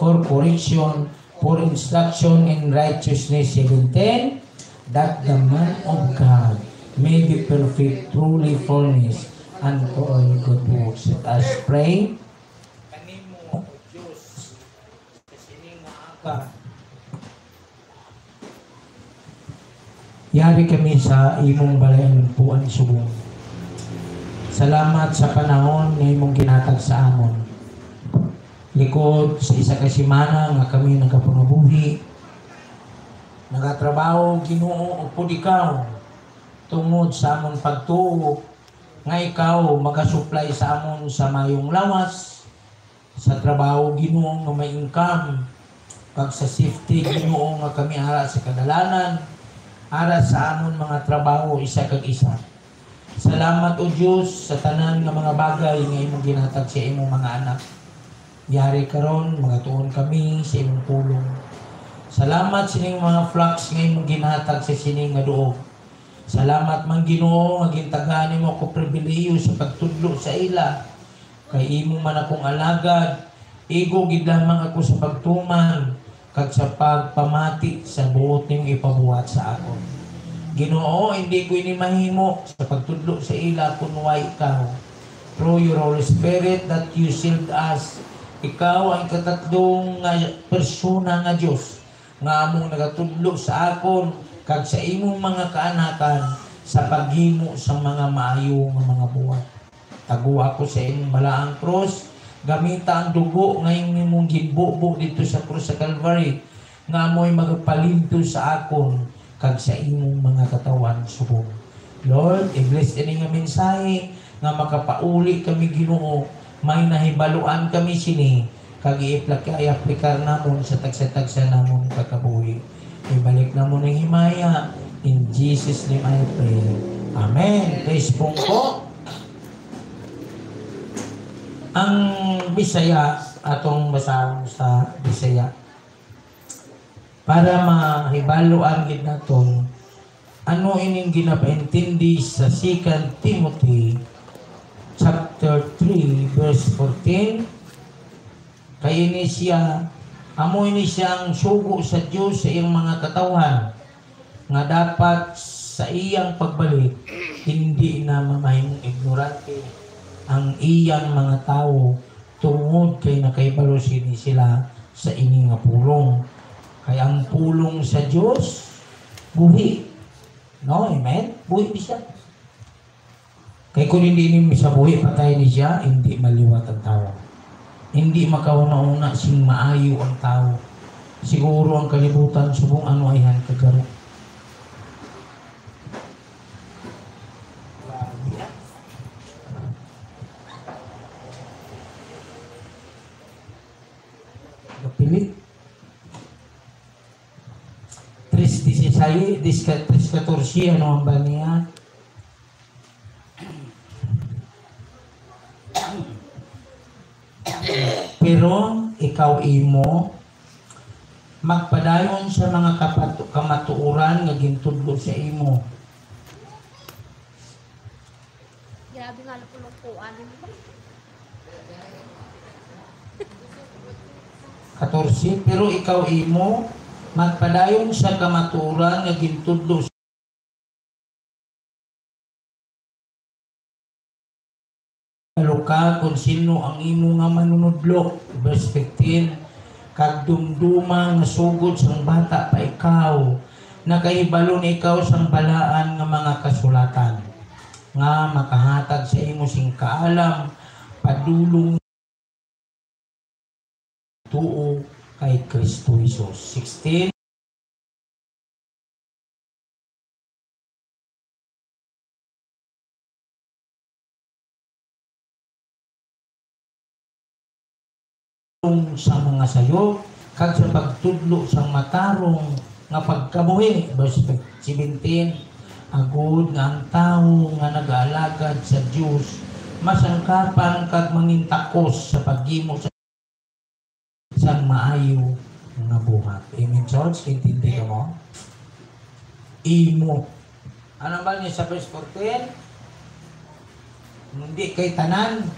for correction, for instruction in righteousness. 17, that the man of God may be perfect, truly furnished unto all good works. Let us pray. Kanimo, Diyos, sa sining nga yari kami sa imong balay lugpuan subong. Salamat sa panahon na imong ginatag sa amon. Likod sa isa ka semana nga kami nagkapangabuhi, nagatrabaho Ginoo upod ikaw tungod sa amon pagtuo nga ikaw magasupply sa amon sa mayong lawas sa trabaho Ginoo nga may income, pag sa safety Ginoo nga kami ara sa kadalanan, ara sa amon mga trabaho isa kag isa. Salamat o Diyos sa tanan nga mga bagay nga imong ginatag sa imong mga anak. Yari karon mga tuon kami sa imong pulong. Salamat sining mga flocks nga imong ginatag sa sining nga duog. Salamat man Ginoo nga gintagani mo ko pribilehiyo sa pagtudlo sa ila. Kay imong man akong alagad, igo gid lamang ako sa pagtuman kag sa pagpamati sa buot ning ipabuhat sa akon. Ginoo, hindi ko ini mahimo sa pagtudlo sa ila kun way ikaw. Through your Holy Spirit that you sealed us. Ikaw ang katatlong persona nga Dios nga among nagatudlo sa akon kag sa imong mga kaanakan sa paghimo sa mga maayo nga mga buhat. Tago ako sa imong balaang cross. Gamita ang dugo ngayong nimong ginbubo dito sa krus sa Calvary nga amoy magapalinto sa akon kag sa imong mga katawan subong. Lord, i-bless ini nga mensahe nga makapauli kami Ginoo, may nahibaluan kami sini kag i-aplikar namon sa tagsa-tagsa namon kakabuhi. Ibalik namon ang himaya. In Jesus' name I pray. Amen. Praise po. Ang Bisaya, atong basahon sa Bisaya, para mahibaluan gid naton ano ining ginapaintindi sa 2 Timothy chapter 3 verse 14. Kay ini siya amo ini siyang sugo sa Dios sa iyang mga katawan nga dapat sa iyang pagbalik hindi na mamahimong ignorante ang iyang mga tao tungod kay nakaibalo sila sa ining nga pulong. Kaya ang pulong sa Dios buhi. No, amen? Buhi siya. Kay kung hindi ni sa buhi patay ni siya, hindi maliwat ang tao. Hindi makauna-una sing maayo ang tao. Siguro ang kalibutan subong ano ayhan kagaro. Pilit 3:16 3:14 ano ang ba niya? Pero ikaw imo magpadayon sa mga kamatuoran nga gintudlo sa imo. Grabe nga lupulukuan mo. 14, pero ikaw imo magpadayon sa kamatuoran nga gintudlo ka kung sino ang imo nga manunudlo. Verse 15, kag dumduma nga sugod sang bata pa ikaw, nakahibalon ikaw sang balaan nga mga kasulatan nga makahatag sa imo sing kaalam padulong tuo kay Kristo Jesus. 16, sa mga sayo kag sa pagtudlo sa matarong nga pagkabuhi. Verse 17, agud nga ang tawo nga nag-aalagad sa Dios masangkapan kag mangintakos sa paghimo sa maayo nga buhat. Amen, George? Intindi ka mo? Imo. Ano ba niya sa verse 14? Hindi kay tanan